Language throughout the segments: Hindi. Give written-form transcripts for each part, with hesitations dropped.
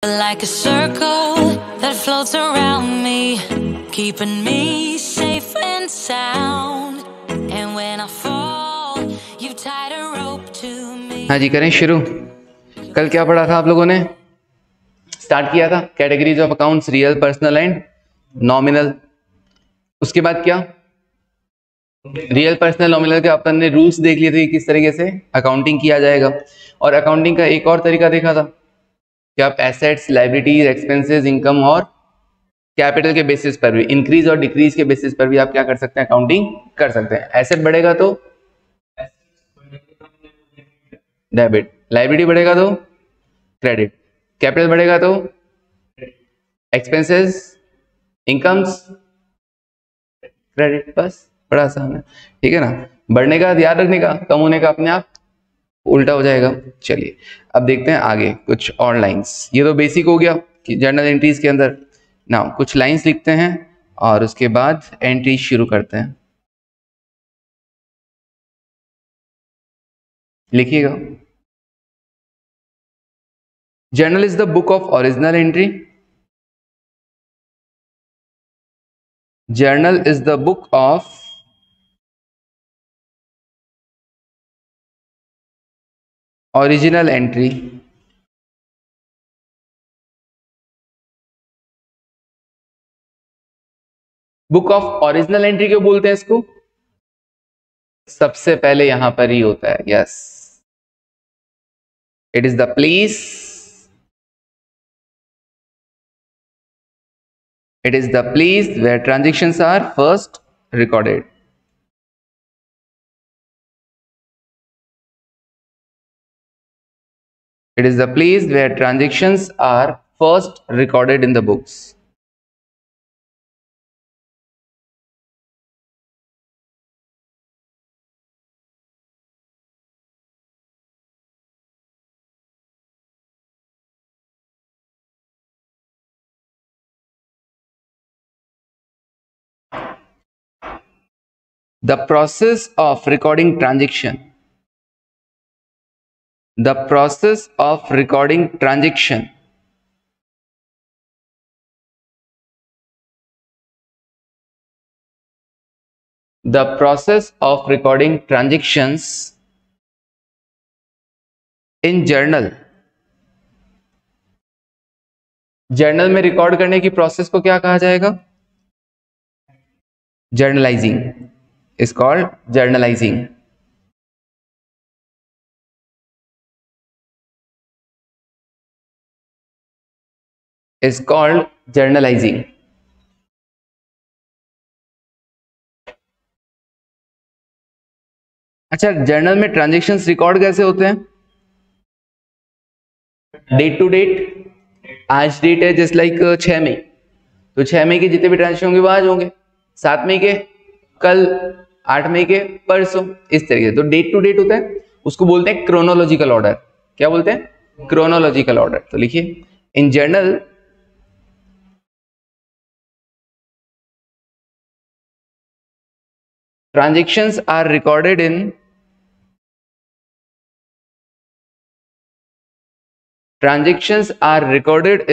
Like a circle that floats around me, keeping me safe and sound. And when I fall, you tied a rope to me. हाँ जी, करें शुरू। कल क्या पढ़ा था आप लोगों ने? स्टार्ट किया था categories of accounts, real, personal and nominal. उसके बाद क्या? रियल, पर्सनल, नॉमिनल के अपन ने रूल्स देख लिए थे, किस तरीके से अकाउंटिंग किया जाएगा। और अकाउंटिंग का एक और तरीका देखा था कि आप एसेट्स, लायबिलिटीज, एक्सपेंसेस, इनकम और कैपिटल के बेसिस पर भी, इंक्रीज और डिक्रीज के बेसिस पर भी आप क्या कर सकते हैं? अकाउंटिंग कर सकते हैं। एसेट बढ़ेगा तो डेबिट, लायबिलिटी बढ़ेगा तो क्रेडिट, कैपिटल बढ़ेगा तो एक्सपेंसेस, इनकम्स, क्रेडिट। बस, बड़ा आसान है, ठीक है ना। बढ़ने का ध्यान रखने का, कम होने का अपने आप उल्टा हो जाएगा। चलिए अब देखते हैं आगे कुछ और लाइंस। ये तो बेसिक हो गया कि जर्नल एंट्रीज के अंदर ना कुछ लाइंस लिखते हैं और उसके बाद एंट्री शुरू करते हैं। लिखिएगा। Journal is the book of original entry. Journal is the book of original entry. Book of original entry क्यों बोलते हैं इसको? सबसे पहले यहां पर ही होता है। Yes, it is the place, it is the place where transactions are first recorded. It is the place where transactions are first recorded in the books. The process of recording transaction. The process of recording transaction. The process of recording transactions in journal. Journal में रिकॉर्ड करने की प्रोसेस को क्या कहा जाएगा? Journalizing is called journalizing. is called journalizing. अच्छा, जर्नल में ट्रांजैक्शंस रिकॉर्ड कैसे होते हैं? Date to date. आज डेट है जस्ट लाइक 6 मई, तो 6 मई के जितने भी ट्रांजेक्शन होंगे वो आज होंगे, 7 मई के कल, 8 मई के परसों, इस तरीके से। तो डेट टू डेट होता है, उसको बोलते हैं क्रोनोलॉजिकल ऑर्डर। क्या बोलते हैं? Chronological order. तो लिखिए, in journal transactions are recorded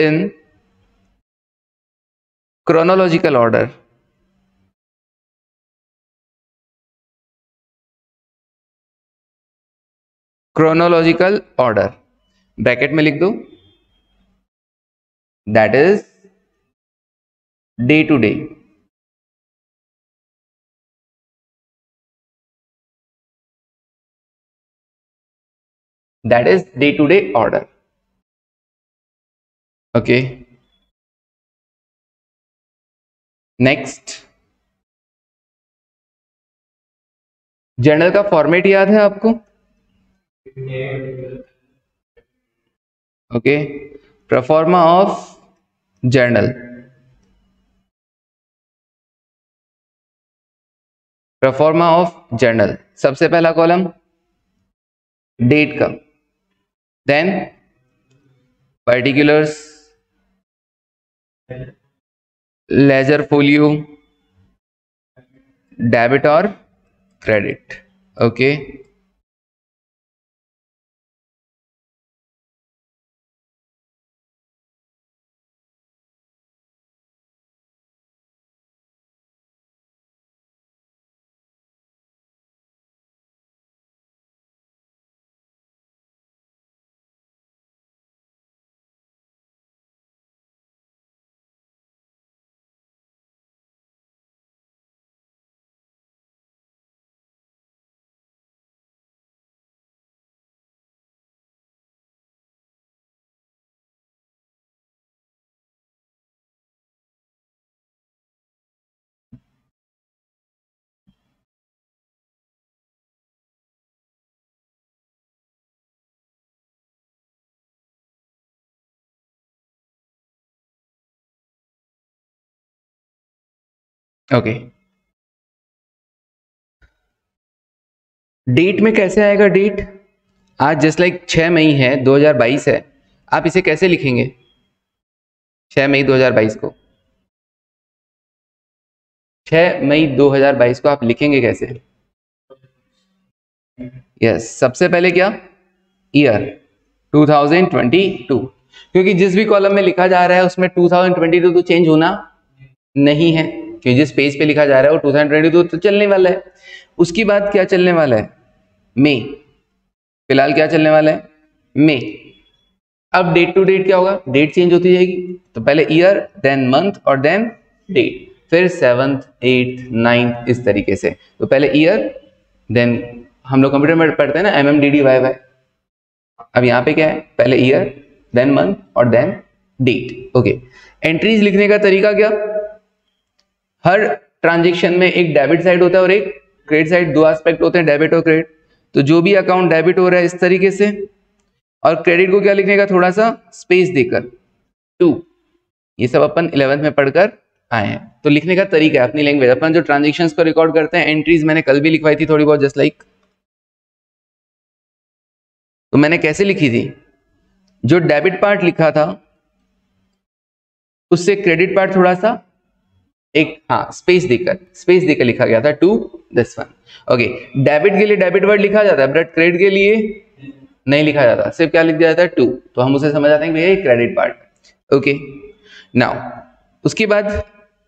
in chronological order. Chronological order bracket में लिख दो, that is day to day. That is day-to-day order. Okay. Next. Journal का फॉर्मेट याद है आपको? Okay, proforma of journal. Proforma of journal, सबसे पहला कॉलम डेट का, then particulars, ledger folio, debit और क्रेडिट। ओके, ओके, डेट में कैसे आएगा? डेट आज जस्ट लाइक 6 मई है, 2022 है, आप इसे कैसे लिखेंगे? 6 मई 2022 को, 6 मई 2022 को आप लिखेंगे कैसे? यस, सबसे पहले क्या? ईयर 2022, क्योंकि जिस भी कॉलम में लिखा जा रहा है उसमें 2022 तो चेंज होना नहीं है, कि जिस पेज पे लिखा जा रहा है वो 2022 तो चलने वाला है। उसकी बाद क्या चलने वाला है? मई, फिलहाल क्या चलने वाला है? मई। अब डेट टू डेट क्या होगा? डेट चेंज होती जाएगी, तो पहले ईयर, देन मंथ और देन डेट, फिर 7th 8th 9th इस तरीके से। तो पहले ईयर, देन हम लोग कंप्यूटर में पढ़ते हैं ना MMDDYY, अब यहाँ पे क्या है? पहले ईयर, देन मंथ और देन डेट। ओके, एंट्रीज लिखने का तरीका क्या? हर ट्रांजेक्शन में एक डेबिट साइड होता है और एक क्रेडिट साइड, दो एस्पेक्ट होते हैं, डेबिट और क्रेडिट। तो जो भी अकाउंट डेबिट हो रहा है इस तरीके से, और क्रेडिट को क्या लिखने का? थोड़ा सा स्पेस देकर 2। ये सब अपन 11th में पढ़कर आए हैं। तो लिखने का तरीका है अपनी लैंग्वेज। अपन जो ट्रांजेक्शन्स को रिकॉर्ड करते हैं, एंट्रीज मैंने कल भी लिखवाई थी थोड़ी बहुत, जस्ट लाइक, तो मैंने कैसे लिखी थी? जो डेबिट पार्ट लिखा था उससे क्रेडिट पार्ट थोड़ा सा एक स्पेस देकर लिखा गया था, to this one. Okay, debit के लिए डेबिट वर्ड लिखा जाता है, बट क्रेडिट के लिए नहीं लिखा जाता, सिर्फ क्या लिख दिया जाता है? टू। तो हम उसे समझ जाते हैं कि भैया क्रेडिट पार्ट। ओके, नाउ उसके बाद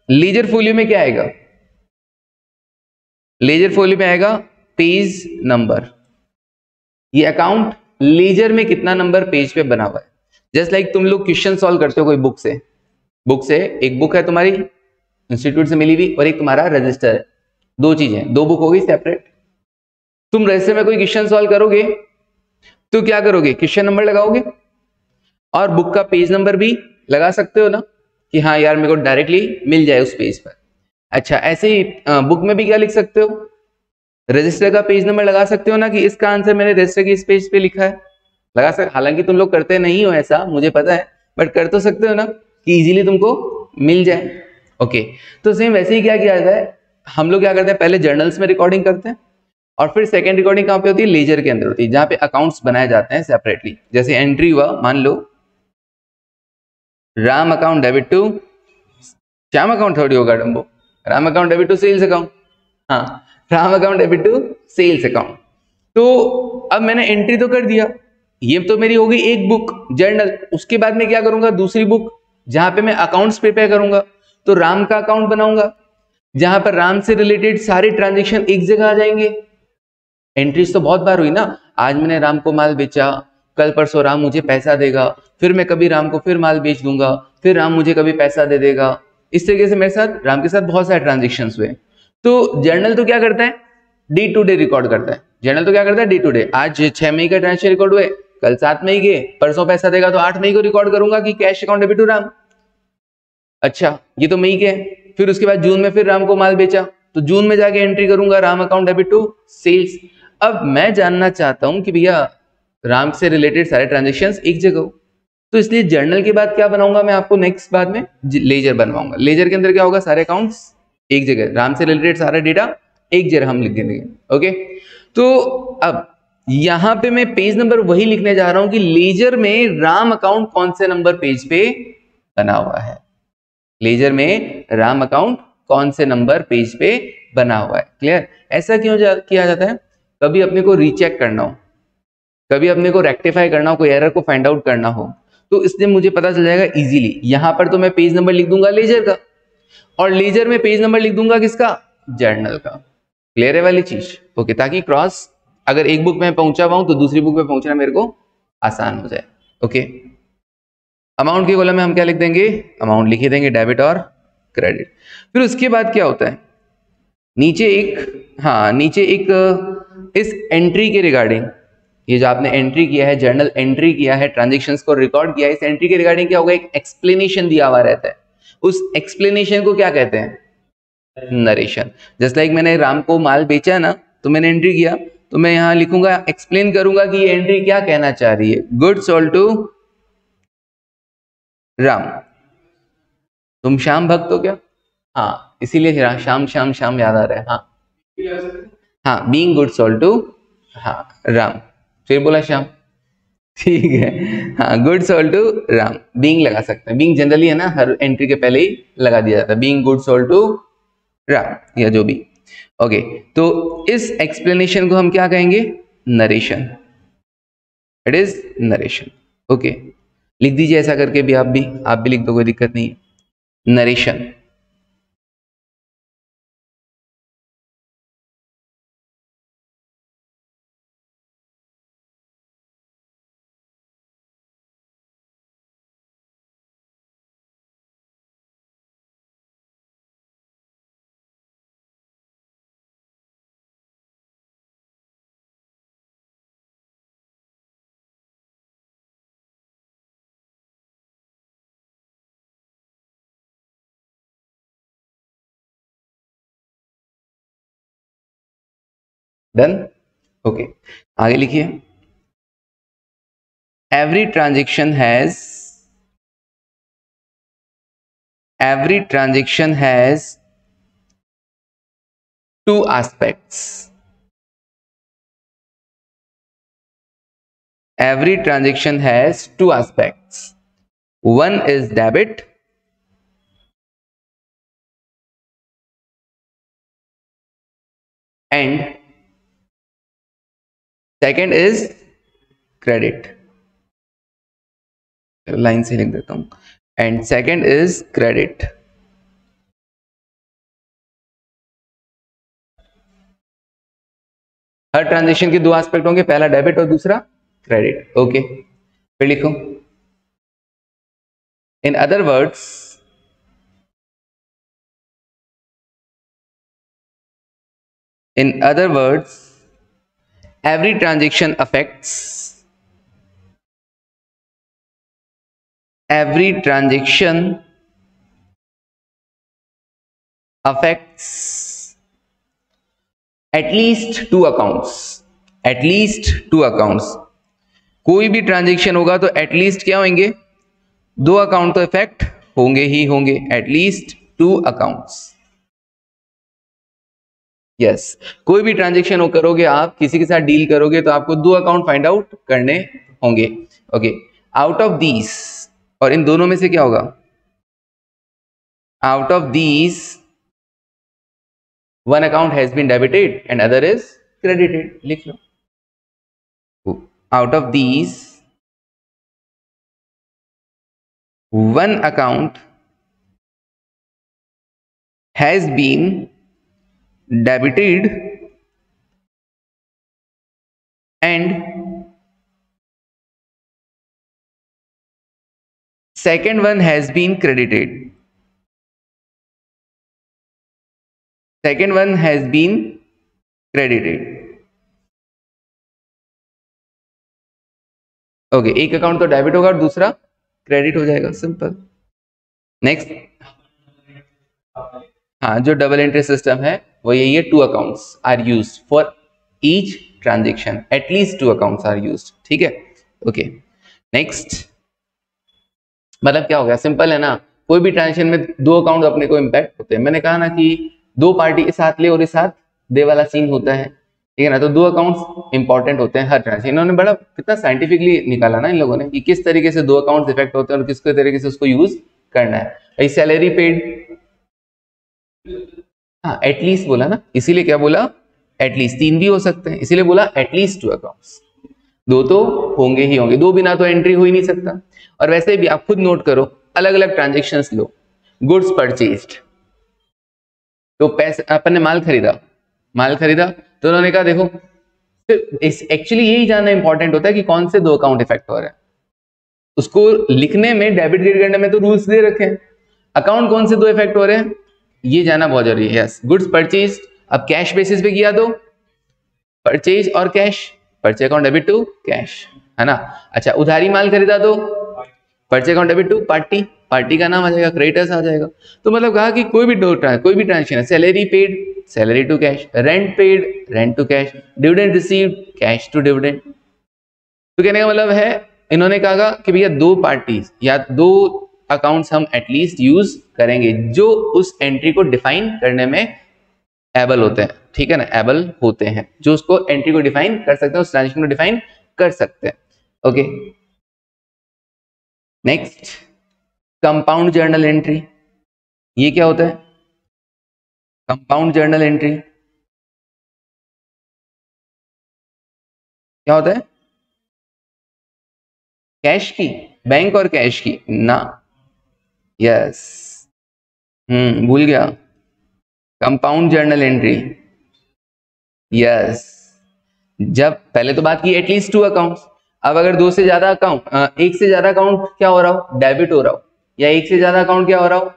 लेजर फोलियो में क्या आएगा? लेजर फोलियो में आएगा पेज नंबर। ये अकाउंट लेजर में कितना नंबर पेज पे बना हुआ है। जस्ट लाइक तुम लोग क्वेश्चन सॉल्व करते हो कोई बुक से, एक बुक है तुम्हारी इंस्टीट्यूट से मिली हुई और एक तुम्हारा रजिस्टर है, दो चीजें, दो बुक होगी सेपरेट। तुम रजिस्टर में कोई क्वेश्चन सॉल्व करोगे तो क्या करोगे? क्वेश्चन नंबर लगाओगे और बुक का पेज नंबर भी लगा सकते हो ना, कि हाँ यार मेरे को डायरेक्टली मिल जाए उस पेज पर। अच्छा, ऐसे ही बुक में भी क्या लिख सकते हो? रजिस्टर का पेज नंबर लगा सकते हो ना, कि इसका आंसर मैंने रजिस्टर की इस पेज पे लिखा है, लगा सकते। हालांकि तुम लोग करते नहीं हो ऐसा, मुझे पता है, बट कर तो सकते हो ना, कि इजीली तुमको मिल जाए। ओके, तो सेम वैसे ही क्या किया जाता है, हम लोग क्या करते हैं? पहले जर्नल्स में रिकॉर्डिंग करते हैं और फिर सेकेंड रिकॉर्डिंग कहाँ पे होती है? लेजर के अंदर होती है, जहां पे अकाउंट्स बनाए जाते हैं सेपरेटली। जैसे एंट्री हुआ, मान लो Ram account debit to Shyam account, थोड़ी होगा dumbo, Ram account debit to sales account, हाँ, Ram account debit to sales account. तो अब मैंने एंट्री तो कर दिया, ये तो मेरी होगी एक बुक जर्नल। उसके बाद में क्या करूंगा? दूसरी बुक जहां पे मैं अकाउंट्स प्रिपेयर करूंगा, तो राम का अकाउंट बनाऊंगा, जहां पर राम से रिलेटेड सारे ट्रांजेक्शन एक जगह आ जाएंगे। एंट्रीज तो बहुत बार हुई ना, आज मैंने राम को माल बेचा, कल परसों राम मुझे पैसा देगा, फिर मैं कभी राम को फिर माल बेच दूंगा, फिर राम मुझे कभी पैसा दे देगा। इस तरीके से मेरे साथ राम के साथ बहुत सारे ट्रांजेक्शन्स हुए। तो जर्नल तो क्या करता है? डे टू डे रिकॉर्ड करता है। जर्नल तो क्या करता है? Day to day. आज 6 मई का ट्रांजेक्शन रिकॉर्ड हुए, कल 7 मई के, परसों पैसा देगा तो 8 मई को रिकॉर्ड करूंगा कि cash account debit to Ram. अच्छा, ये तो मई के है। फिर उसके बाद जून में फिर राम को माल बेचा, तो जून में जाके एंट्री करूंगा Ram account debit to sales. अब मैं जानना चाहता हूं कि भैया राम से रिलेटेड सारे ट्रांजेक्शन्स एक जगह हो, तो इसलिए जर्नल के बाद क्या बनाऊंगा मैं? आपको नेक्स्ट बाद में लेजर बनवाऊंगा। लेजर के अंदर क्या होगा? सारे अकाउंट्स एक जगह, राम से रिलेटेड सारा डेटा एक जगह हम लिख देंगे। ओके, तो अब यहां पे मैं पेज नंबर वही लिखने जा रहा हूं कि लेजर में राम अकाउंट कौन से नंबर पेज पे बना हुआ है। लेजर में राम अकाउंट कौन से नंबर पेज पे बना हुआ है। क्लियर? ऐसा क्यों किया जाता है? कभी अपने को रीचेक करना हो, कभी अपने को रेक्टिफाई करना हो, कोई एरर को फाइंड आउट करना हो, तो इसलिए मुझे पता चल जाएगा इजीली। यहां पर तो मैं पेज नंबर लिख दूंगा लेजर का, और लेजर में पेज नंबर लिख दूंगा किसका? जर्नल का। क्लियर है वाली चीज? ओके, ताकि क्रॉस अगर एक बुक में पहुंचा हुआ हूं तो दूसरी बुक में पहुंचना मेरे को आसान हो जाए। ओके, अमाउंट के कॉलम में हम क्या लिख देंगे? अमाउंट लिख देंगे, डेबिट और क्रेडिट। फिर उसके बाद क्या होता है? नीचे एक इस एंट्री के रिगार्डिंग, ये जो आपने एंट्री किया है, जर्नल एंट्री किया है, ट्रांजेक्शन्स को रिकॉर्ड किया है, इस एंट्री के रिगार्डिंग क्या होगा? एक एक्सप्लेनेशन दिया हुआ रहता है। उस एक्सप्लेनेशन को क्या कहते हैं? नरेशन। जस्ट लाइक मैंने राम को माल बेचा ना, तो मैंने एंट्री किया, तो मैं यहां लिखूंगा, एक्सप्लेन करूंगा कि ये एंट्री क्या कहना चाह रही है। Good sold to Ram. तुम श्याम भक्त हो क्या? हाँ, इसीलिए शाम शाम शाम याद आ रहा है। हाँ हाँ, बीइंग गुड सोल टू, हाँ राम, फिर बोला श्याम, ठीक है। हाँ, good sold to Ram, being लगा सकते हैं। बीइंग जनरली है ना, हर एंट्री के पहले ही लगा दिया जाता है, being good sold to Ram या जो भी। ओके, तो इस एक्सप्लेनेशन को हम क्या कहेंगे? Narration. It is narration. Okay, लिख दीजिए ऐसा करके भी, आप भी लिख दो, कोई दिक्कत नहीं है। नरेशन। डन। ओके, आगे लिखिए। every transaction has two aspects. Every transaction has two aspects. One is debit and second is credit. Line से लिख देता हूं, and second is credit. Her transaction के दो एस्पेक्ट होंगे, पहला डेबिट और दूसरा क्रेडिट। ओके, फिर लिखो। In other words, every transaction affects at least two accounts. कोई भी ट्रांजेक्शन होगा तो एटलीस्ट क्या होंगे? दो अकाउंट तो इफेक्ट होंगे ही होंगे, एटलीस्ट टू अकाउंट्स। यस, कोई भी ट्रांजेक्शन करोगे आप, किसी के साथ डील करोगे तो आपको दो अकाउंट फाइंड आउट करने होंगे। ओके, आउट ऑफ दीज, और इन दोनों में से क्या होगा? Out of these one account has been debited and other is credited. लिख लो। out of these one account has been debited and second one has been credited. Second one has been credited. Okay, एक अकाउंट तो डेबिट होगा और दूसरा क्रेडिट हो जाएगा, सिंपल। नेक्स्ट, हाँ, जो डबल एंट्री सिस्टम है वो यही है, two accounts are used for each transaction, at least two accounts are used. ठीक है, ओके। नेक्स्ट, मतलब क्या हो गया? सिंपल है ना, कोई भी ट्रांजेक्शन में दो अकाउंट अपने को इंपैक्ट होते हैं। मैंने कहा ना कि दो पार्टी एक साथ ले और एक साथ दे वाला सीन होता है, ठीक है ना, तो दो अकाउंट्स इंपॉर्टेंट होते हैं हर ट्रांजेक्शन। इन्होंने बड़ा कितना साइंटिफिकली निकाला ना इन लोगों ने कि किस तरीके से दो अकाउंट्स इफेक्ट होते हैं और किस तरीके से उसको यूज करना है। भाई सैलरी पेड, हाँ एटलीस्ट बोला ना, इसीलिए क्या बोला? एटलीस्ट। तीन भी हो सकते हैं, इसीलिए बोला एटलीस्ट टू अकाउंट्स। दो तो होंगे ही होंगे, दो बिना तो एंट्री हो ही नहीं सकता। और वैसे भी आप खुद नोट करो, अलग अलग ट्रांजेक्शन्स लो। गुड्स परचेज्ड, तो पैसे, अपन ने माल खरीदा तो उन्होंने कहा देखो, एक्चुअली यही जानना इंपॉर्टेंट होता है कि कौन से दो अकाउंट इफेक्ट हो रहे हैं। उसको लिखने में, डेबिट क्रेडिट करने में तो रूल्स दे रखे हैं, अकाउंट कौन से दो इफेक्ट हो रहे हैं ये जानना बहुत जरूरी है। यस, गुड्स परचेज, अब कैश बेसिस पे किया तो परचेज और cash, purchase account debit to cash, है ना। अच्छा, उधारी माल खरीदा तो purchase account debit to party का नाम आ जाएगा, क्रेडिटर्स आ जाएगा। तो मतलब कहा कि कोई भी ट्रांजेक्शन है, salary paid, salary to cash, rent paid, rent to cash, dividend received, cash to dividend. तो कहने का मतलब है, इन्होंने कहा कि भैया दो पार्टीज या दो अकाउंट्स हम एटलीस्ट यूज करेंगे जो उस एंट्री को डिफाइन करने में एबल होते हैं, ठीक है ना, एबल होते हैं, जो उसको एंट्री को डिफाइन कर सकते हैं, उस ट्रांजेक्शन को डिफाइन कर सकते हैं। Okay, next compound journal entry. ये क्या होता है? कंपाउंड जर्नल एंट्री क्या होता है? कैश की, बैंक और कैश की ना, यस, भूल गया, कंपाउंड जर्नल एंट्री, यस। जब पहले तो बात की एटलीस्ट 2 अकाउंट्स, अब अगर 2 से ज्यादा अकाउंट, एक से ज्यादा अकाउंट क्या हो रहा हो, डेबिट हो रहा हो, या एक से ज्यादा अकाउंट क्या हो रहा हो,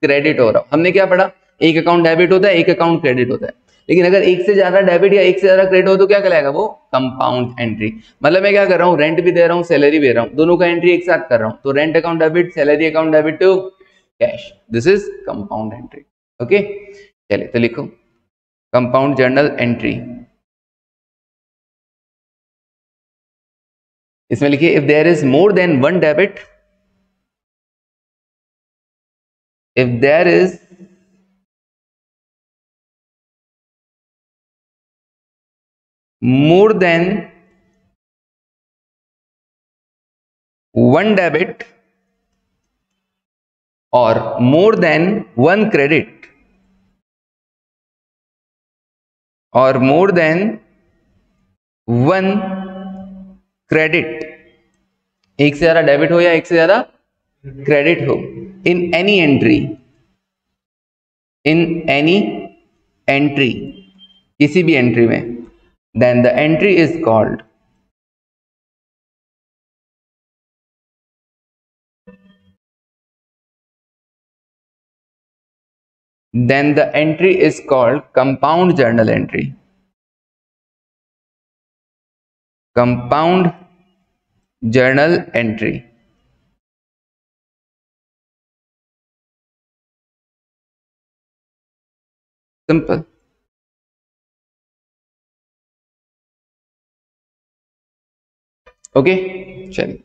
क्रेडिट हो रहा हो। हमने क्या पढ़ा, एक अकाउंट डेबिट होता है, एक अकाउंट क्रेडिट होता है, लेकिन अगर एक से ज्यादा डेबिट या एक से ज्यादा क्रेडिट हो तो क्या कहलाएगा, वो कंपाउंड एंट्री। मतलब मैं क्या कर रहा हूँ, रेंट भी दे रहा हूँ, सैलरी भी दे रहा हूँ, दोनों का एंट्री एक साथ कर रहा हूँ, तो rent account debit, salary account debit to cash, this is compound entry. Okay, चलिए तो लिखो कंपाउंड जर्नल एंट्री। इसमें लिखिए if there is more than one debit, if there is more than one debit or more than one credit or more than one credit, एक से ज्यादा डेबिट हो या एक से ज्यादा क्रेडिट हो, in any entry, in any entry, किसी भी एंट्री में, then the entry is called compound journal entry, compound journal entry। Simple. Okay, चलिए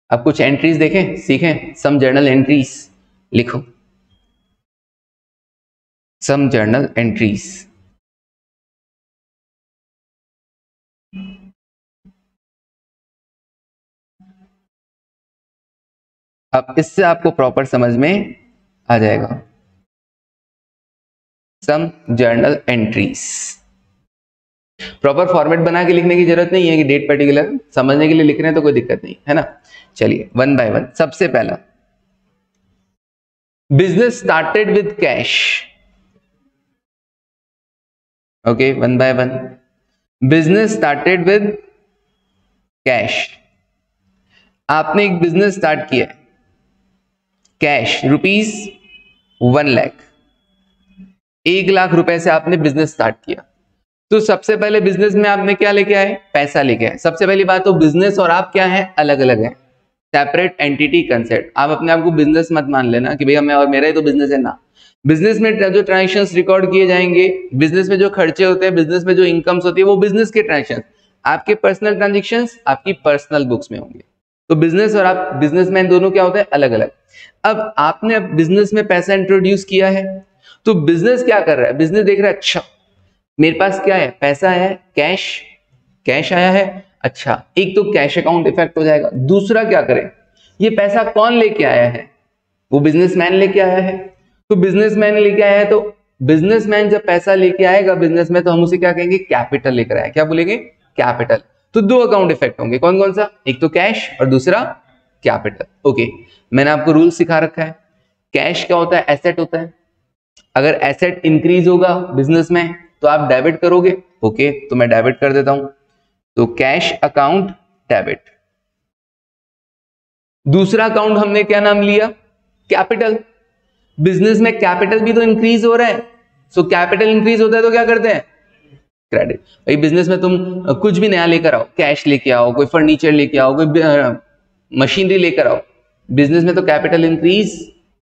अब कुछ एंट्रीज देखें, सीखें। सम जर्नल एंट्रीज लिखो, सम जर्नल एंट्रीज। अब इससे आपको प्रॉपर समझ में आ जाएगा। सम जर्नल एंट्रीज प्रॉपर फॉर्मेट बना के लिखने की जरूरत नहीं है कि डेट पर्टिकुलर, समझने के लिए लिख रहे हैं तो कोई दिक्कत नहीं है ना। चलिए वन बाय वन। सबसे पहला, business started with cash. Okay, one by one. Business started with cash. आपने एक बिजनेस स्टार्ट किया, कैश रुपीज 1 लाख, 1 लाख रुपए से आपने बिजनेस स्टार्ट किया। तो सबसे पहले बिजनेस में आपने क्या लेके आए, पैसा लेके आए। सबसे पहली बात तो बिजनेस और आप क्या है, अलग अलग है, सेपरेट एंटिटी कंसेप्ट। आप अपने आप को बिजनेस मत मान लेना कि भैया मैं और मेरा ही तो बिजनेस है ना। बिजनेस में जो ट्रांजेक्शंस रिकॉर्ड किए जाएंगे, बिजनेस में जो खर्चे होते हैं, बिजनेस में जो इनकम्स होती है, वो बिजनेस के ट्रांजेक्शन। आपके पर्सनल ट्रांजेक्शंस आपकी पर्सनल बुक्स में होंगे। तो बिजनेस और आप बिजनेसमैन दोनों क्या होते हैं, अलग अलग। अब आपने बिजनेस में पैसा इंट्रोड्यूस किया है, तो बिजनेस क्या कर रहा है, बिजनेस देख रहा है अच्छा मेरे पास क्या है, पैसा है, कैश, कैश आया है। अच्छा, एक तो कैश अकाउंट इफेक्ट हो जाएगा। दूसरा क्या करें, ये पैसा कौन लेके आया है, वो बिजनेसमैन लेके आया है। तो बिजनेसमैन लेके आया है, तो बिजनेसमैन जब पैसा लेके आएगा बिजनेस में, तो हम उसे क्या कहेंगे, कैपिटल लेकर आया। क्या बोलेंगे, कैपिटल। तो 2 अकाउंट इफेक्ट होंगे, कौन कौन सा, एक तो कैश और दूसरा कैपिटल। ओके, मैंने आपको रूल सिखा रखा है। कैश क्या होता है, एसेट होता है। अगर एसेट इंक्रीज होगा बिजनेस में तो आप डेबिट करोगे। ओके, तो मैं डेबिट कर देता हूं, तो कैश अकाउंट डेबिट। दूसरा अकाउंट हमने क्या नाम लिया, कैपिटल। बिजनेस में कैपिटल भी तो इंक्रीज हो रहा है, सो कैपिटल इंक्रीज होता है तो क्या करते हैं, क्रेडिट। भाई बिजनेस में तुम कुछ भी नया लेकर आओ, कैश लेके आओ, कोई फर्नीचर लेके आओ, कोई मशीनरी लेकर आओ, बिजनेस में तो कैपिटल इंक्रीज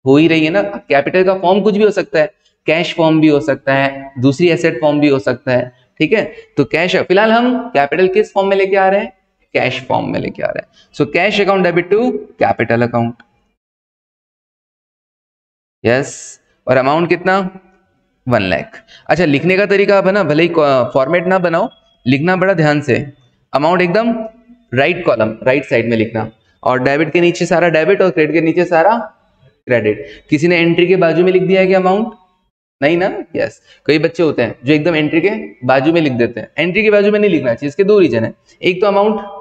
हो ही रही है ना। कैपिटल का फॉर्म कुछ भी हो सकता है, कैश फॉर्म भी हो सकता है, दूसरी एसेट फॉर्म भी हो सकता है, ठीक है। तो कैश, फिलहाल हम कैपिटल किस फॉर्म में लेके आ रहे हैं, कैश फॉर्म में लेके आ रहे हैं। So cash account debit to capital account. Yes, और अमाउंट कितना 1 लाख। अच्छा, लिखने का तरीका आप है ना, भले ही फॉर्मेट ना बनाओ, लिखना बड़ा ध्यान से। अमाउंट एकदम राइट कॉलम, राइट साइड में लिखना, और डेबिट के नीचे सारा डेबिट और क्रेडिट के नीचे सारा क्रेडिट। किसी ने एंट्री के बाजू में लिख दिया है क्या अमाउंट? नहीं ना, यस। कई बच्चे होते हैं जो एकदम एंट्री के बाजू में लिख देते हैं, एंट्री के बाजू में नहीं लिखना चाहिए। इसके दो रीजन है, एक तो अमाउंट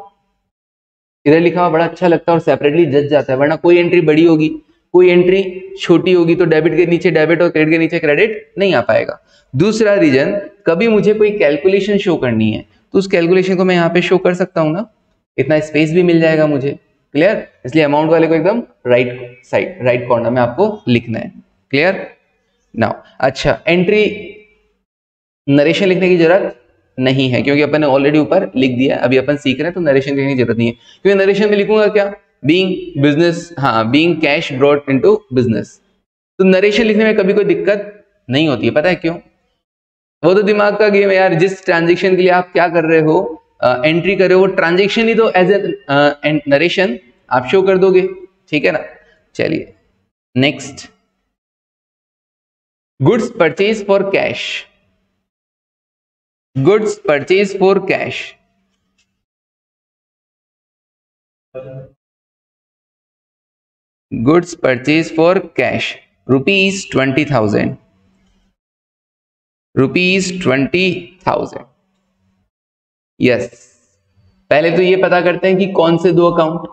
इधर लिखा हुआ बड़ा अच्छा लगता है और सेपरेटली जज जाता है, वरना कोई एंट्री बड़ी होगी कोई एंट्री छोटी होगी तो डेबिट के नीचे डेबिट और क्रेडिट के नीचे क्रेडिट नहीं आ पाएगा। दूसरा रीजन, कभी मुझे कोई कैलकुलेशन शो करनी है तो उस कैलकुलेशन को मैं यहाँ पे शो कर सकता हूँ ना, इतना स्पेस भी मिल जाएगा मुझे। क्लियर? इसलिए अमाउंट वाले को एकदम राइट साइड, राइट कॉर्नर में आपको लिखना है। क्लियर? नाउ अच्छा, एंट्री नरेशन लिखने की जरूरत नहीं है क्योंकि अपन ने ऑलरेडी ऊपर लिख दिया है, अभी अपन सीख रहे हैं तो नरेशन लिखने की जरूरत नहीं है। क्योंकि नरेशन में लिखूंगा क्या, बीइंग बिजनेस, हाँ being cash brought into business, तो नरेशन लिखने में कभी कोई दिक्कत नहीं होती है। पता है क्यों? वो तो दिमाग का गेम है यार, जिस ट्रांजेक्शन के लिए आप क्या कर रहे हो, एंट्री कर रहे हो, वो ट्रांजेक्शन ही तो एज ए नरेशन आप शो कर दोगे। ठीक है ना? चलिए next, goods purchase for cash, goods purchase for cash, goods purchase for cash ₹20,000, ₹20,000। Yes, पहले तो ये पता करते हैं कि कौन से दो अकाउंट।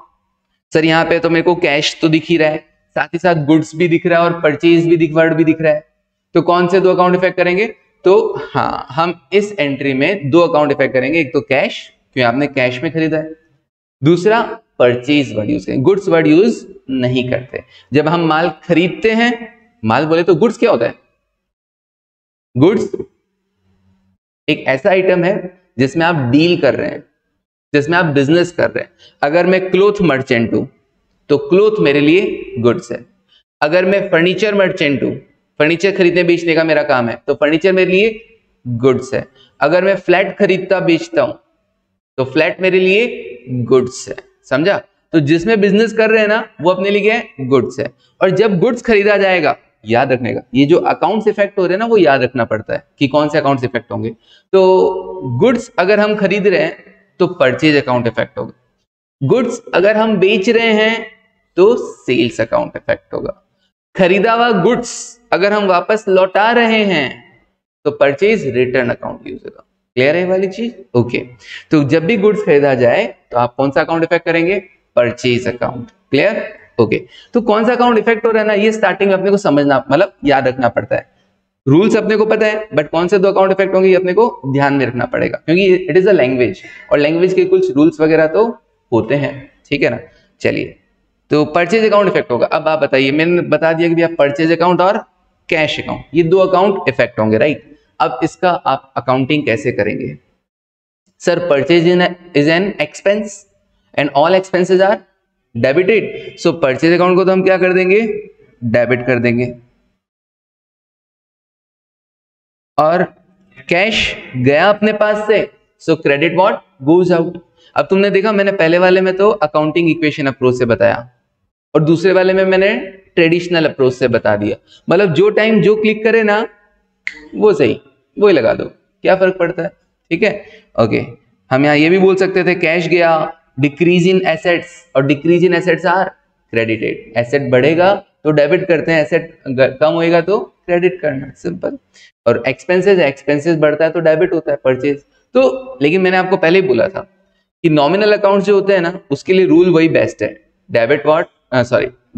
सर यहाँ पे तो मेरे को कैश तो दिख ही रहा है, साथ ही साथ गुड्स भी दिख रहा है और परचेज भी वर्ड भी दिख रहा है, तो कौन से दो अकाउंट इफेक्ट करेंगे? तो हाँ, हम इस एंट्री में दो अकाउंट इफेक्ट करेंगे, एक तो कैश क्योंकि आपने कैश में खरीदा है, दूसरा परचेज वर्ड यूज करेंगे, गुड्स वर्ड यूज नहीं करते। जब हम माल खरीदते हैं, माल बोले तो गुड्स क्या होता है? गुड्स एक ऐसा आइटम है जिसमें आप डील कर रहे हैं, जिसमें आप बिजनेस कर रहे हैं। अगर मैं क्लोथ मर्चेंट हूं तो क्लोथ मेरे लिए गुड्स है। अगर मैं फर्नीचर मर्चेंट हूं, फर्नीचर खरीदने बेचने का मेरा काम है, तो फर्नीचर मेरे लिए गुड्स है। अगर मैं फ्लैट खरीदता बेचता हूं तो फ्लैट मेरे लिए गुड्स है। समझा? तो जिसमें बिजनेस कर रहे हैं ना, वो अपने लिए गुड्स है। और जब गुड्स खरीदा जाएगा, याद रखने का, ये जो अकाउंट्स इफेक्ट हो रहे हैं ना, वो याद रखना पड़ता है कि कौन से अकाउंट्स इफेक्ट होंगे। तो गुड्स अगर हम खरीद रहे हैं तो परचेज अकाउंट इफेक्ट होगा, गुड्स अगर हम बेच रहे हैं तो सेल्स अकाउंट इफेक्ट होगा, खरीदा हुआ गुड्स अगर हम वापस लौटा रहे हैं तो परचेज रिटर्न अकाउंट यूज होगा। क्लियर है वाली चीज? ओके। तो जब भी गुड्स खरीदा जाए तो आप कौन सा अकाउंट इफेक्ट करेंगे? Purchase account. क्लियर? ओके। तो कौन सा अकाउंट इफेक्ट हो रहा है ना, ये स्टार्टिंग में अपने को समझना, मतलब याद रखना पड़ता है। रूल्स अपने को पता है, बट कौन से दो अकाउंट इफेक्ट होंगे ये अपने को ध्यान में रखना पड़ेगा, क्योंकि इट इज अ लैंग्वेज और लैंग्वेज के कुछ रूल्स वगैरह तो होते हैं। ठीक है ना? चलिए, तो परचेज अकाउंट इफेक्ट होगा। अब आप बताइए, मैंने बता दिया कि भैया परचेज अकाउंट और कैश अकाउंट, ये दो अकाउंट इफेक्ट होंगे, राइट? अब इसका आप अकाउंटिंग कैसे करेंगे? Sir purchase is an expense and all expenses are debited, so purchase account को तो हम क्या कर देंगे? डेबिट कर देंगे। और कैश गया अपने पास से, सो क्रेडिट व्हाट गोज आउट। अब तुमने देखा, मैंने पहले वाले में तो अकाउंटिंग इक्वेशन अप्रोच से बताया और दूसरे वाले में मैंने ट्रेडिशनल अप्रोच से बता दिया। मतलब जो टाइम जो क्लिक करे ना, वो सही, वो ही लगा दो, क्या फर्क पड़ता है? ठीक है? ओके। हम यहाँ ये भी बोल सकते थे, कैश गया, डिक्रीज इन एसेट्स, और decrease in assets are credited. Asset बढ़ेगा तो डेबिट करते हैं, एसेट कम होएगा तो क्रेडिट करना, सिंपल। और एक्सपेंसेस, एक्सपेंसेस बढ़ता है तो डेबिट होता है, परचेज। तो लेकिन मैंने आपको पहले ही बोला था कि नॉमिनल अकाउंट जो होते हैं ना, उसके लिए रूल वही बेस्ट है, debit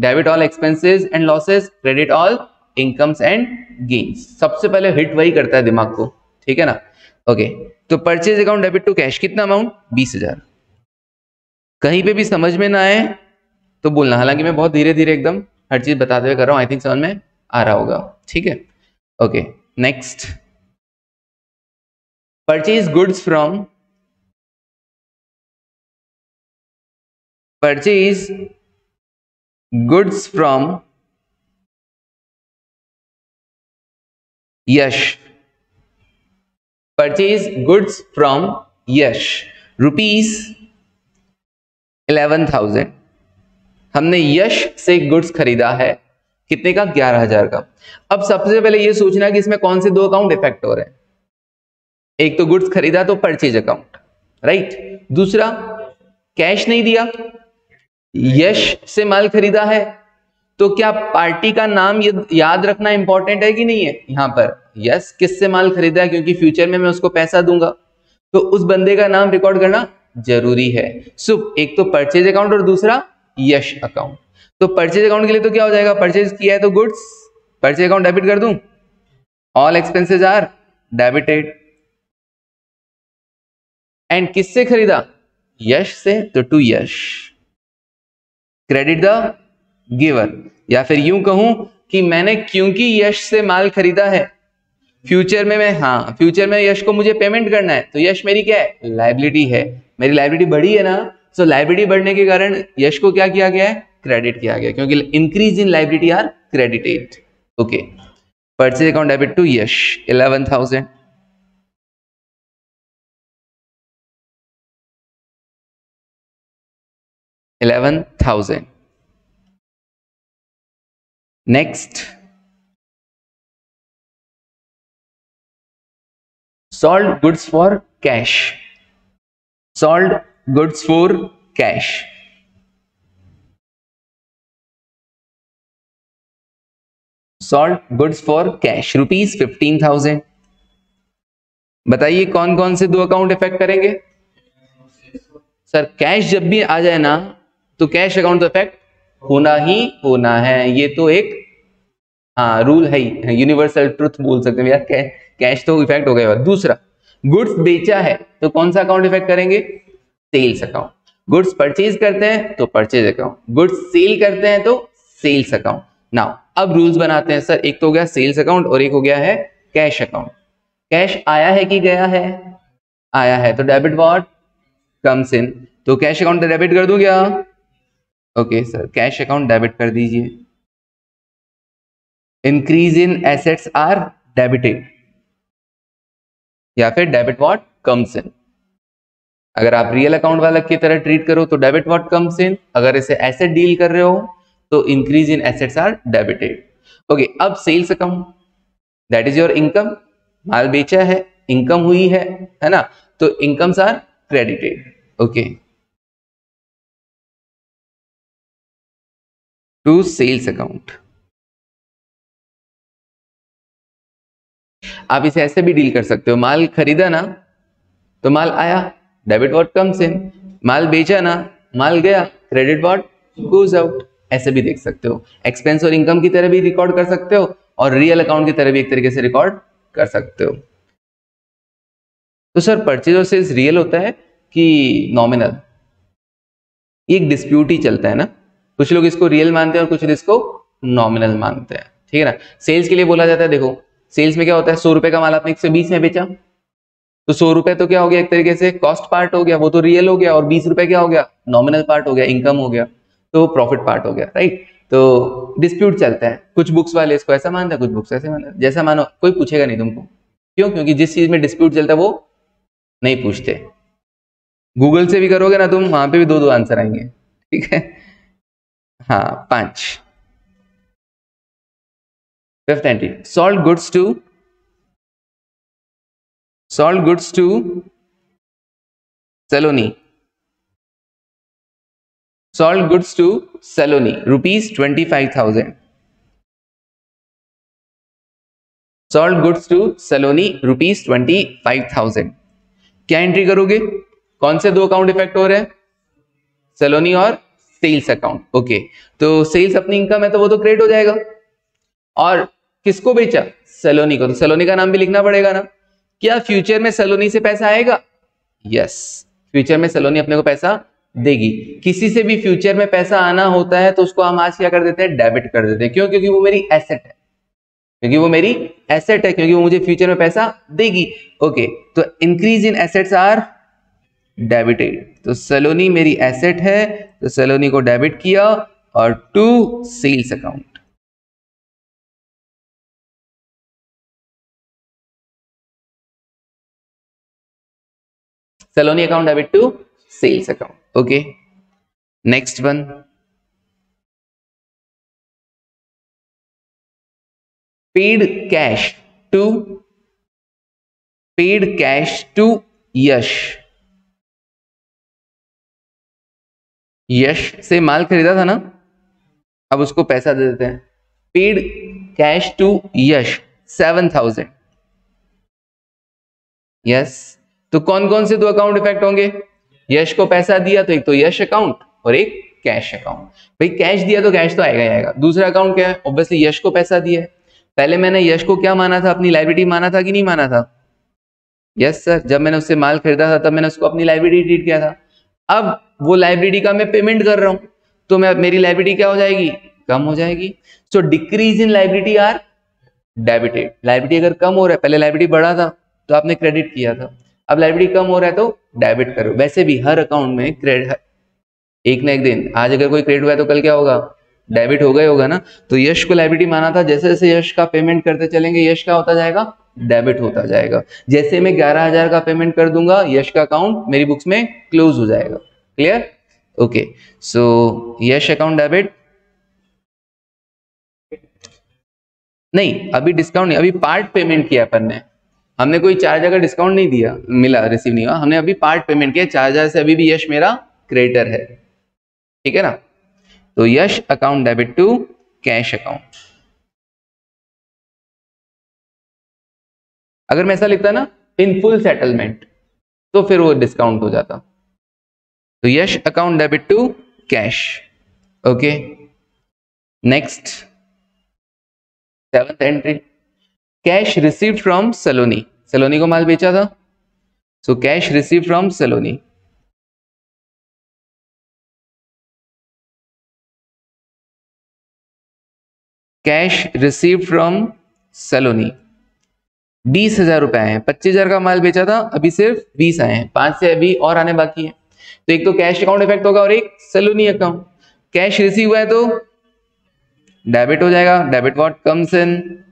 debit all expenses and losses, credit all incomes and gains. सबसे पहले हिट वही करता है दिमाग को। ठीक है ना? ओके। तो purchase account debit to cash, कितना अमाउंट? 20,000। कहीं पे भी समझ में ना आए तो बोलना, हालांकि मैं बहुत धीरे धीरे एकदम हर चीज बताते हुए कर रहा हूं, आई थिंक समझ में आ रहा होगा। ठीक है? Okay. Next, purchase goods from, purchase goods from Yash, purchase goods from Yash ₹11,000। हमने यश से गुड्स खरीदा है कितने का? 11,000 का। अब सबसे पहले ये सोचना कि इसमें कौन से दो अकाउंट इफेक्ट हो रहे हैं। एक तो गुड्स खरीदा तो परचेज अकाउंट, राइट। दूसरा कैश नहीं दिया, यश से माल खरीदा है, तो क्या पार्टी का नाम याद रखना इंपॉर्टेंट है कि नहीं है? यहां पर यस किससे माल खरीदा है, क्योंकि फ्यूचर में मैं उसको पैसा दूंगा, तो उस बंदे का नाम रिकॉर्ड करना जरूरी है। सो एक तो परचेज अकाउंट और दूसरा यश अकाउंट। तो परचेज अकाउंट के लिए तो क्या हो जाएगा? परचेज किया है तो गुड्स, परचेज अकाउंट डेबिट कर दूं, all expenses are debited. And किससे खरीदा? यश से, तो to Yash, credit the giver. या फिर यूं कहूं कि मैंने क्योंकि यश से माल खरीदा है, फ्यूचर में फ्यूचर में यश को मुझे पेमेंट करना है, तो यश मेरी क्या है? लायबिलिटी है। मेरी लायबिलिटी बढ़ी है ना, सो लायबिलिटी बढ़ने के कारण यश को क्या किया गया है? क्रेडिट किया गया, क्योंकि increase in liability are credited. Okay, purchase account debit to Yash 11,000। Next, sold goods for cash, sold goods for cash, sold goods for cash ₹15,000। बताइए कौन कौन से दो अकाउंट इफेक्ट करेंगे? सर कैश जब भी आ जाए ना तो कैश अकाउंट तो इफेक्ट होना ही होना है, ये तो एक रूल है ही, यूनिवर्सल ट्रुथ बोल सकते हैं यार, कैश तो इफेक्ट हो गया। दूसरा, गुड्स बेचा है तो कौन सा अकाउंट इफेक्ट करेंगे? Sales account. गुड्स परचेज करते हैं तो परचेज अकाउंट, गुड्स सेल करते हैं तो सेल्स अकाउंट। नाउ अब रूल्स बनाते हैं सर, एक तो हो गया सेल्स अकाउंट और एक हो गया है कैश अकाउंट। कैश आया है कि गया है? आया है, तो डेबिट व्हाट कम्स इन, तो कैश अकाउंट डेबिट कर दूं क्या? Okay sir, cash account debit कर दीजिए। Increase in assets are debited, या फिर डेबिट व्हाट कम्स इन। अगर आप रियल अकाउंट वाला की तरह ट्रीट करो तो डेबिट व्हाट कम्स इन, अगर इसे एसेट डील कर रहे हो तो increase in assets are debited. Okay, अब sales account, that is your income, माल बेचा है, इनकम हुई है ना, तो incomes are credited. Okay, to sales account. आप इसे ऐसे भी डील कर सकते हो, माल खरीदा ना तो माल आया, डेबिट व्हाट कम्स इन, माल बेचा ना, माल गया, क्रेडिट व्हाट गोज आउट। ऐसे भी देख सकते हो, एक्सपेंस और इनकम की तरह भी रिकॉर्ड कर सकते हो और रियल अकाउंट की तरह भी एक तरीके से रिकॉर्ड कर सकते हो। तो सर परचेज और सेल्स रियल होता है कि नॉमिनल? ये एक डिस्प्यूट ही चलता है ना, कुछ लोग इसको रियल मानते हैं और कुछ लोग इसको नॉमिनल मानते हैं, ठीक है ना। सेल्स के लिए बोला जाता है, देखो सेल्स में क्या होता है, 100 रुपए का माल आपने 120 में बेचा, तो 100 रुपए तो क्या हो गया? एक तरीके से कॉस्ट पार्ट हो गया, वो तो रियल हो गया, और 20 रुपए क्या हो गया? नॉमिनल पार्ट हो गया, इनकम हो गया, तो प्रॉफिट पार्ट हो गया, राइट। तो डिस्प्यूट चलता है, कुछ बुक्स वाले इसको ऐसा मानते हैं, कुछ बुक्स ऐसे मानते हैं। जैसा मानो, कोई पूछेगा नहीं तुमको, क्यों? क्योंकि जिस चीज में डिस्प्यूट चलता है वो नहीं पूछते। गूगल से भी करोगे ना तुम, वहां पे भी दो आंसर आएंगे, ठीक है। हाँ, 5। Fifth entry, sold goods to Saloni, sold goods to Saloni ₹25,000, sold goods to Saloni ₹25,000। क्या एंट्री करोगे? कौन से दो अकाउंट इफेक्ट हो रहे हैं? सलोनी और सेल्स अकाउंट। ओके, तो सेल्स अपनी इनकम है तो वो तो क्रेडिट हो जाएगा, और किसको बेचा? सलोनी को, तो सलोनी का नाम भी लिखना पड़ेगा ना। क्या फ्यूचर में सलोनी से पैसा आएगा? यस, फ्यूचर में सलोनी अपने को पैसा देगी। किसी से भी फ्यूचर में पैसा आना होता है तो उसको हम आज क्या कर देते हैं? डेबिट कर देते हैं। क्यों? क्योंकि वो मेरी एसेट है, क्योंकि वो मुझे फ्यूचर में पैसा देगी। ओके, तो increase in assets are debited, तो सलोनी मेरी एसेट है तो सलोनी को डेबिट किया, और to sales account, Saloni account debit to sales account. Okay, next one, paid cash to Yash. Yash से माल खरीदा था ना, अब उसको पैसा दे देते हैं। Paid cash to Yash 7,000। Yes, तो कौन कौन से दो अकाउंट इफेक्ट होंगे? यश को पैसा दिया तो एक तो यश अकाउंट और एक कैश अकाउंट। भाई कैश दिया तो कैश तो आएगा ही आएगा। दूसरा अकाउंट क्या है? ऑब्वियसली यश को पैसा दिया है। पहले मैंने यश को क्या माना था? अपनी लायबिलिटी माना था कि नहीं माना था? यस सर, जब मैंने उससे माल खरीदा था तब मैंने उसको अपनी लायबिलिटी ट्रीट किया था। अब वो लायबिलिटी का मैं पेमेंट कर रहा हूं तो मेरी लायबिलिटी क्या हो जाएगी? कम हो जाएगी। So decrease in liability are debited. Liability अगर कम हो रहा है, पहले लायबिलिटी बढ़ा था तो आपने क्रेडिट किया था, अब लायबिलिटी कम हो रहा है तो डेबिट करो। वैसे भी हर अकाउंट में क्रेडिट एक ना एक दिन, आज अगर कोई क्रेडिट हुआ है तो कल क्या होगा? डेबिट होगा ही होगा ना। तो यश को लायबिलिटी माना था, जैसे जैसे यश का पेमेंट करते चलेंगे यश क्या होता जाएगा? डेबिट होता जाएगा। जैसे मैं 11,000 का पेमेंट कर दूंगा यश का अकाउंट मेरी बुक्स में क्लोज हो जाएगा। क्लियर? ओके, सो यश अकाउंट डेबिट। नहीं, अभी डिस्काउंट नहीं, अभी पार्ट पेमेंट किया अपन ने। हमने कोई 4,000 का डिस्काउंट नहीं दिया, मिला, रिसीव नहीं हुआ, हमने अभी पार्ट पेमेंट किया। 4,000 से अभी भी यश मेरा क्रेडिटर है, ठीक है ना। तो Yash account debit to cash account. अगर मैं ऐसा लिखता ना इन फुल सेटलमेंट तो फिर वो डिस्काउंट हो जाता। तो Yash account debit to cash. Okay, next 7th entry, cash received from Saloni. Saloni को माल बेचा था, so cash received from Saloni. Cash received from Saloni 20,000 रुपए आए हैं। 25,000 का माल बेचा था, अभी सिर्फ 20 आए हैं, 5 से अभी और आने बाकी है। तो एक तो कैश अकाउंट इफेक्ट होगा और एक सलोनी अकाउंट। कैश रिसीव हुआ है तो डेबिट हो जाएगा, डेबिट व्हाट कम्स इन,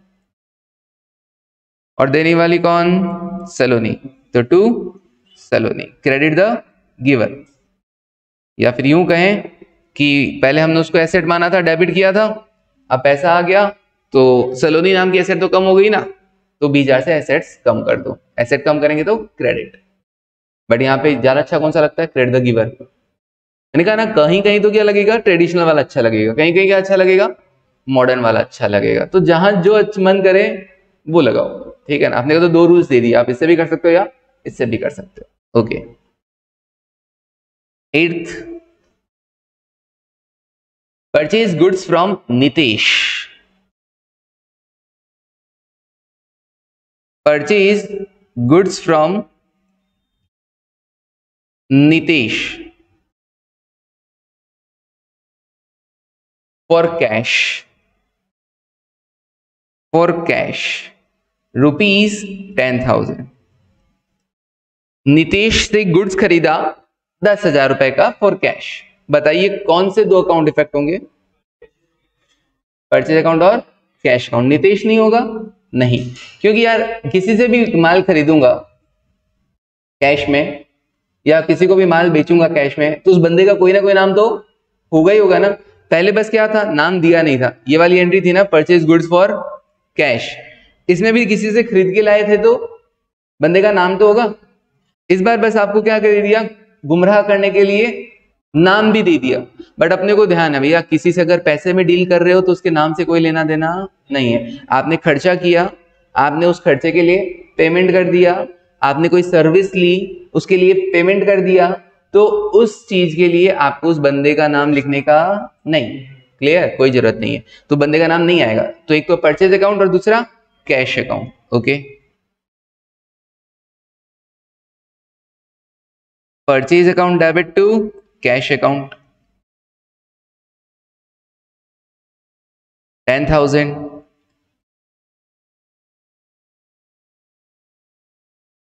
और देने वाली कौन? सलोनी, तो to Saloni. Credit the giver, या फिर यूं कहें कि पहले हमने उसको एसेट माना था, डेबिट किया था, अब पैसा आ गया तो सलोनी नाम की एसेट तो कम हो गई ना, तो 20,000 से एसेट्स कम कर दो। एसेट कम करेंगे तो क्रेडिट, बट यहाँ पे ज्यादा अच्छा कौन सा लगता है? Credit the giver. मैंने कहा ना कहीं कहीं तो क्या लगेगा? ट्रेडिशनल वाला अच्छा लगेगा, कहीं कहीं क्या अच्छा लगेगा? मॉडर्न वाला अच्छा लगेगा। तो जहां जो मन करे वो लगाओ, ठीक है ना। आपने तो 2 रूल्स दे दिए, आप इससे भी कर सकते हो या इससे भी कर सकते हो। Okay, 8th, purchase goods from Nitesh. Purchase goods from Nitesh for cash, rupees 10,000। Nitesh से गुड्स खरीदा 10,000 रुपए का फॉर कैश। बताइए कौन से 2 अकाउंट इफेक्ट होंगे? परचेज अकाउंट और कैश अकाउंट। नितेश नहीं होगा? नहीं, क्योंकि यार किसी से भी माल खरीदूंगा कैश में या किसी को भी माल बेचूंगा कैश में तो उस बंदे का कोई ना कोई नाम तो होगा ही होगा ना। पहले बस क्या था? नाम दिया नहीं था। ये वाली एंट्री थी ना, परचेज गुड्स फॉर कैश, इसमें भी किसी से खरीद के लाए थे तो बंदे का नाम तो होगा। इस बार बस आपको क्या कर दिया? गुमराह करने के लिए नाम भी दे दिया, बट अपने को ध्यान है भैया, किसी से अगर पैसे में डील कर रहे हो तो उसके नाम से कोई लेना देना नहीं है। आपने खर्चा किया, आपने उस खर्चे के लिए पेमेंट कर दिया, आपने कोई सर्विस ली उसके लिए पेमेंट कर दिया, तो उस चीज के लिए आपको उस बंदे का नाम लिखने का नहीं। क्लियर? कोई जरूरत नहीं है, तो बंदे का नाम नहीं आएगा। तो एक तो परचेज अकाउंट और दूसरा cash account. Okay, purchase account debit to cash account 10,000।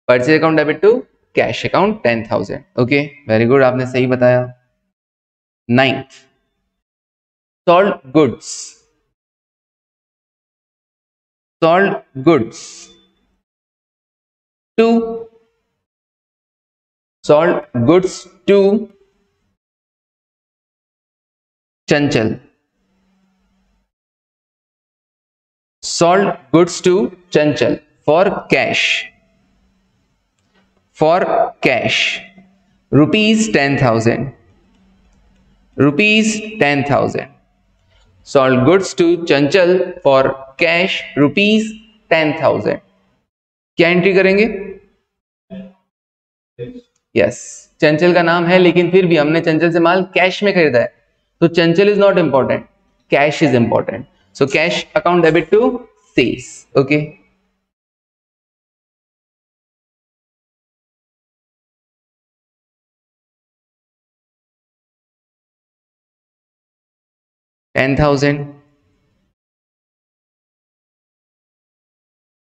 Purchase account debit to cash account 10,000। Okay, very good, आपने सही बताया। 9th, sold goods, to sold goods to Chanchal. sold goods to Chanchal for cash rupees 10,000, rupees 10,000. Sold goods to Chanchal for cash rupees 10,000. क्या एंट्री करेंगे? यस, चंचल का नाम है लेकिन फिर भी हमने चंचल से माल कैश में खरीदा है, तो Chanchal is not important, cash is important. So cash account debit to sales. Okay, $10,000.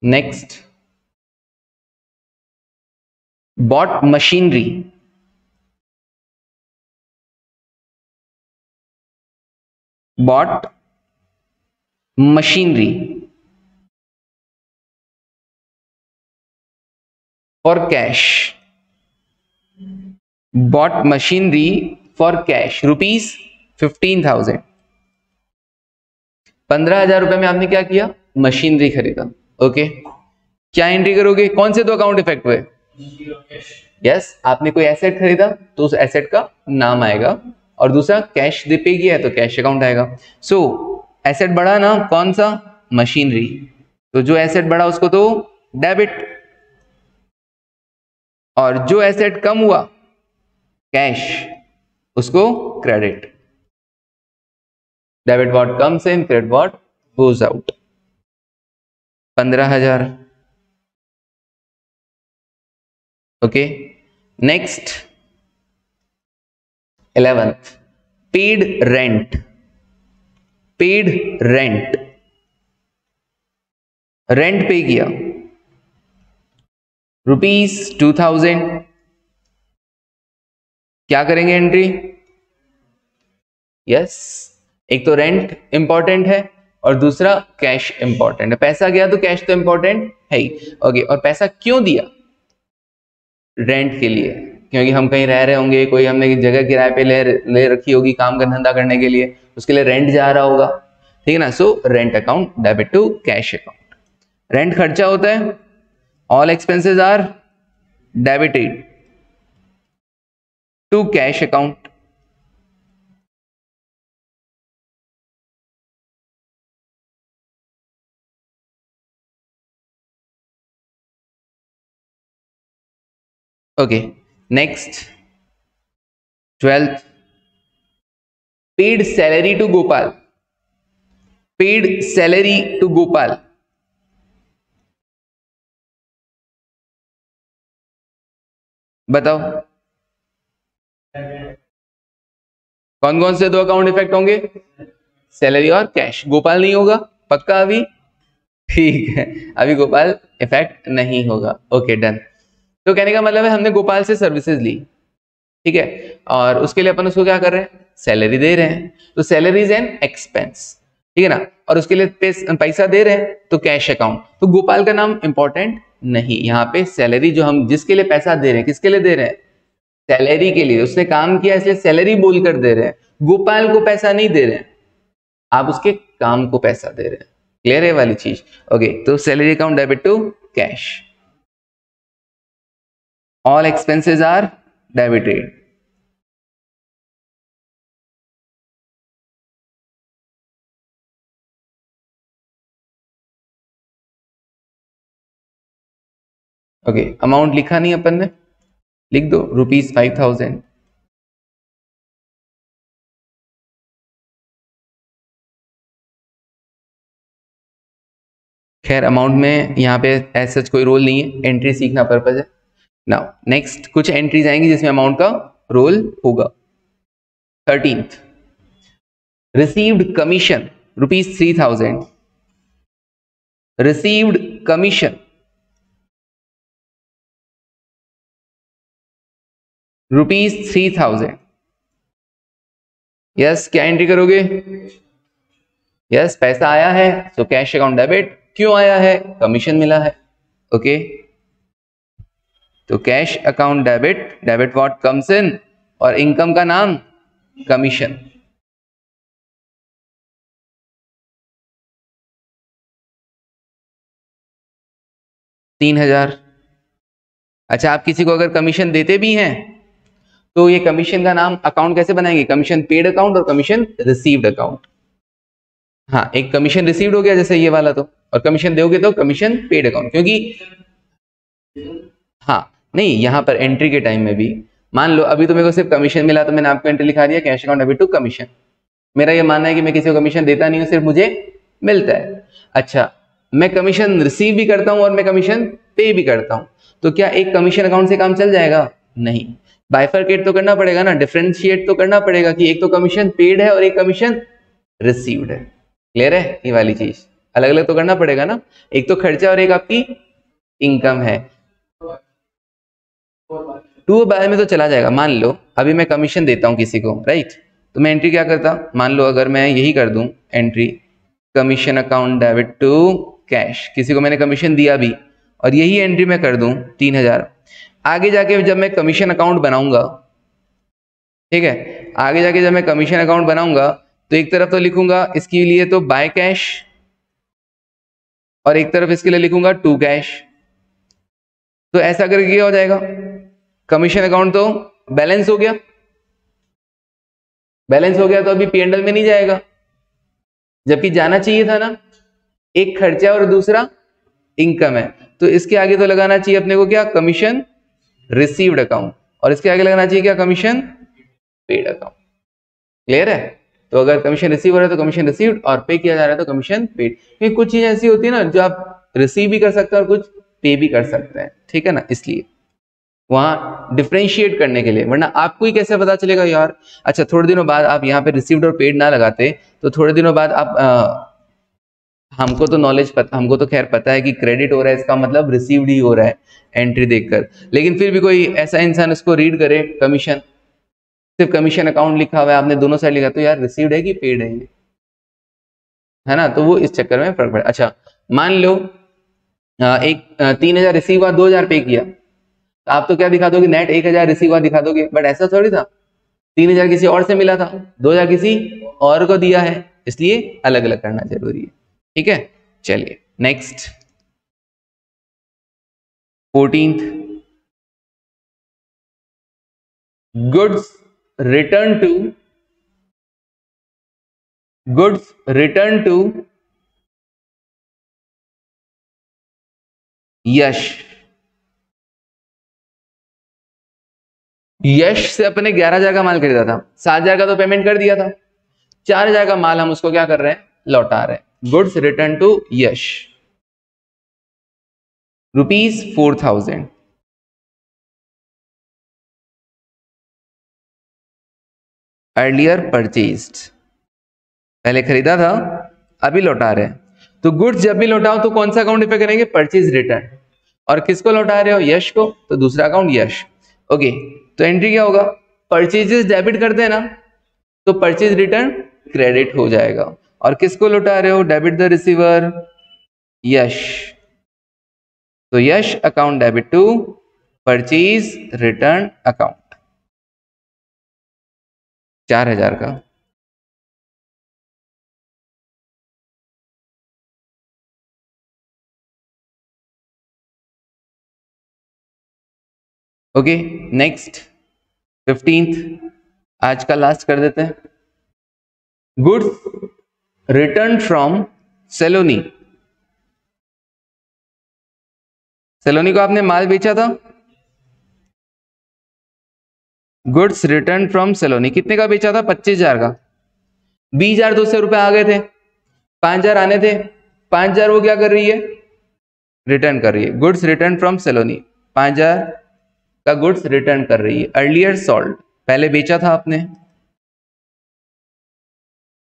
Next, bought machinery. Bought machinery for cash. Bought machinery for cash rupees 15,000. 15,000 रुपए में आपने क्या किया? मशीनरी खरीदा. ओके, क्या एंट्री करोगे? कौन से दो अकाउंट इफेक्ट हुए? यस, आपने कोई एसेट खरीदा तो उस एसेट का नाम आएगा, और दूसरा कैश दे पे किया है तो कैश अकाउंट आएगा. सो एसेट बढ़ा ना, कौन सा? मशीनरी. तो जो एसेट बढ़ा उसको तो डेबिट, और जो एसेट कम हुआ कैश, उसको credit. Debit what comes in, credit what goes out. 15,000. Okay, next 11th, paid rent. Paid rent, rent पे किया रुपीज 2,000. क्या करेंगे एंट्री? यस, एक तो रेंट इंपॉर्टेंट है और दूसरा कैश इंपॉर्टेंट है. पैसा गया तो कैश तो इंपॉर्टेंट है ही. ओके, और पैसा क्यों दिया? रेंट के लिए, क्योंकि हम कहीं रह रहे होंगे, कोई हमने जगह किराए पे ले रखी होगी काम का धंधा करने के लिए, उसके लिए रेंट जा रहा होगा. ठीक है ना. So rent account debit to cash account. Rent खर्चा होता है, all expenses are debited to cash account. Okay, next 12th, paid salary to Gopal. Paid salary to Gopal. बताओ कौन कौन से दो अकाउंट इफेक्ट होंगे? सैलरी और कैश. गोपाल नहीं होगा पक्का अभी? ठीक है, अभी गोपाल इफेक्ट नहीं होगा. Okay, done. तो कहने का मतलब है हमने गोपाल से सर्विसेज ली, ठीक है, और उसके लिए अपन उसको क्या कर रहे हैं? सैलरी दे रहे हैं. तो सैलरी इज एन एक्सपेंस, ठीक है ना, और उसके लिए पैसा दे रहे हैं तो कैश अकाउंट. तो गोपाल का नाम इंपॉर्टेंट नहीं, यहाँ पे सैलरी जो हम जिसके लिए पैसा दे रहे हैं, किसके लिए दे रहे हैं? सैलरी के लिए. उसने काम किया इसलिए सैलरी बोलकर दे रहे हैं. गोपाल को पैसा नहीं दे रहे हैं, आप उसके काम को पैसा दे रहे हैं. क्लियर है वाली चीज? ओके, तो salary account debit to cash. All expenses are debited. Okay, amount लिखा नहीं अपन ने, लिख दो रुपीज 5,000. खैर अमाउंट में यहाँ पे ऐसा कोई रोल नहीं है, एंट्री सीखना पर्पज है. नाउ नेक्स्ट कुछ एंट्रीज आएंगी जिसमें अमाउंट का रोल होगा. 13th, received commission rupees 3,000. Received commission rupees 3,000. Yes, क्या एंट्री करोगे? यस, पैसा आया है तो कैश अकाउंट डेबिट. क्यों आया है? कमीशन मिला है. ओके, तो cash account debit, debit what comes in, और इनकम का नाम कमीशन. 3,000। अच्छा, आप किसी को अगर कमीशन देते भी हैं तो ये कमीशन का नाम अकाउंट कैसे बनाएंगे? कमीशन पेड अकाउंट और कमीशन रिसीव्ड अकाउंट। हाँ, एक कमीशन रिसीव्ड हो गया जैसे ये वाला, तो और कमीशन दोगे तो कमीशन पेड अकाउंट, क्योंकि हाँ नहीं, यहाँ पर एंट्री के टाइम में भी मान लो अभी तो मेरे को सिर्फ कमीशन मिला तो मैंने आपको एंट्री लिखा दिया cash account debit to commission. मेरा ये मानना है कि मैं किसी को कमीशन देता नहीं हूँ, सिर्फ मुझे मिलता है। अच्छा, मैं कमीशन रिसीव भी करता हूँ और मैं कमीशन पे भी करता हूँ, तो क्या एक कमीशन अकाउंट से काम चल जाएगा? नहीं, बाइफरकेट तो करना पड़ेगा ना, डिफरेंशिएट तो करना पड़ेगा कि एक तो कमीशन पेड है और एक कमीशन रिसीव्ड है। क्लियर है? ये वाली चीज अलग अलग तो करना पड़ेगा ना, एक तो खर्चा और एक आपकी इनकम है। टू बाय में तो चला जाएगा। मान लो अभी मैं कमीशन देता हूं किसी को, राइट, तो मैं एंट्री क्या करता? मान लो अगर मैं यही कर दूं entry commission account debit to cash, किसी को मैंने कमीशन दिया भी और यही एंट्री मैं कर दूं 3,000। आगे जाके जब मैं कमीशन अकाउंट बनाऊंगा, ठीक है, आगे जाके जब मैं कमीशन अकाउंट बनाऊंगा तो एक तरफ तो लिखूंगा इसके लिए तो बाय कैश और एक तरफ इसके लिए लिखूंगा टू कैश। तो ऐसा करके क्या हो जाएगा? कमीशन अकाउंट तो बैलेंस हो गया, बैलेंस हो गया तो अभी पी&एल में नहीं जाएगा, जबकि जाना चाहिए था ना। एक खर्चा और दूसरा इनकम है, तो इसके आगे तो लगाना चाहिए अपने को क्या? कमीशन रिसीव्ड अकाउंट, और इसके आगे लगाना चाहिए क्या? Commission paid account. क्लियर है? तो अगर कमीशन रिसीव हो रहा है तो कमीशन रिसीव्ड, और पे किया जा रहा है तो कमीशन पेड। क्योंकि कुछ चीजें ऐसी होती है ना जो आप रिसीव भी कर सकते हैं और कुछ पे भी कर सकते हैं, ठीक है ना, इसलिए वहां डिफरेंशिएट करने के लिए, वरना आपको ही कैसे पता चलेगा यार। अच्छा, थोड़े दिनों बाद आप यहाँ पे रिसीव्ड और पेड ना लगाते तो थोड़े दिनों बाद आप हमको तो नॉलेज पता, हमको तो खैर पता है कि क्रेडिट हो रहा है इसका मतलब रिसीव्ड ही हो रहा है एंट्री देखकर, लेकिन फिर भी कोई ऐसा इंसान उसको रीड करे कमीशन, सिर्फ कमीशन अकाउंट लिखा हुआ है, आपने दोनों साइड लिखा, तो यार रिसीव्ड है कि पेड है ये, है ना, तो वो इस चक्कर में फर्क पड़ा। अच्छा, मान लो एक 3,000 रिसीव हुआ, 2,000 पे किया, तो आप तो क्या दिखा दोगे? नेट 1,000 रिसीव हुआ दिखा दोगे, बट ऐसा थोड़ी था। 3,000 किसी और से मिला था, 2,000 किसी और को दिया है, इसलिए अलग अलग करना जरूरी है। ठीक है, चलिए next 14th, goods return to Yash. Yash से अपने 11,000 का माल खरीदा था, 7,000 का तो पेमेंट कर दिया था, 4,000 का माल हम उसको क्या कर रहे हैं? लौटा रहे हैं। Goods return to Yash ₹4,000, earlier purchased, पहले खरीदा था अभी लौटा रहे हैं। तो गुड्स जब भी लौटाओ तो कौन सा अकाउंट रिफर करेंगे? Purchase return. और किसको लौटा रहे हो? यश को, तो दूसरा अकाउंट यश। ओके, तो एंट्री क्या होगा? परचेजेस डेबिट करते हैं ना, तो परचेज रिटर्न क्रेडिट हो जाएगा। और किसको लौटा रहे हो? डेबिट द रिसीवर, यश, तो Yash account debit to purchase return account 4,000 का। ओके, नेक्स्ट 15th, आज का लास्ट कर देते हैं। गुड्स रिटर्न फ्रॉम सेलोनी, सेलोनी को आपने माल बेचा था। गुड्स रिटर्न फ्रॉम सेलोनी कितने का बेचा था? 25,000 का। 20,200 रुपए आ गए थे, 5,000 आने थे, 5,000 वो क्या कर रही है? रिटर्न कर रही है। गुड्स रिटर्न फ्रॉम सेलोनी, 5,000 का गुड्स रिटर्न कर रही है। अर्लियर सोल्ड, पहले बेचा था आपने।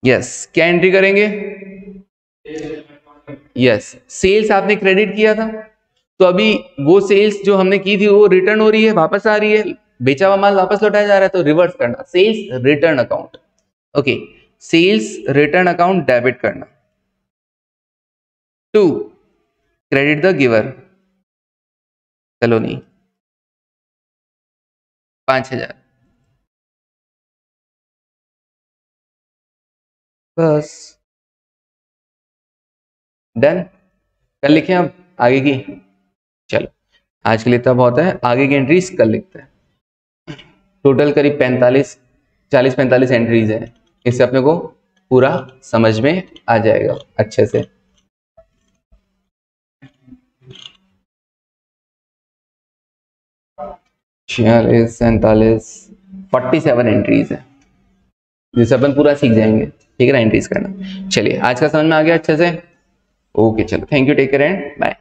यस, क्या एंट्री करेंगे? यस, सेल्स आपने क्रेडिट किया था, तो अभी वो सेल्स जो हमने की थी वो रिटर्न हो रही है, वापस आ रही है, बेचा हुआ माल वापस लौटाया जा रहा है, तो रिवर्स करना, sales return account. Okay, sales return account debit करना। 2, क्रेडिट द गिवर, सेलोनी 5,000। बस डन। कल लिखें अब आगे की। चलो आज के लिए इतना बहुत है, आगे की एंट्रीज कल लिखते हैं। टोटल करीब 40-45 एंट्रीज है, इससे अपने को पूरा समझ में आ जाएगा अच्छे से। छियालीस 47 एंट्रीज है, जिसे अपन पूरा सीख जाएंगे। ठीक है ना, एंट्रीज करना। चलिए आज का समझ में आ गया अच्छे से। ओके चलो, thank you, take care and bye.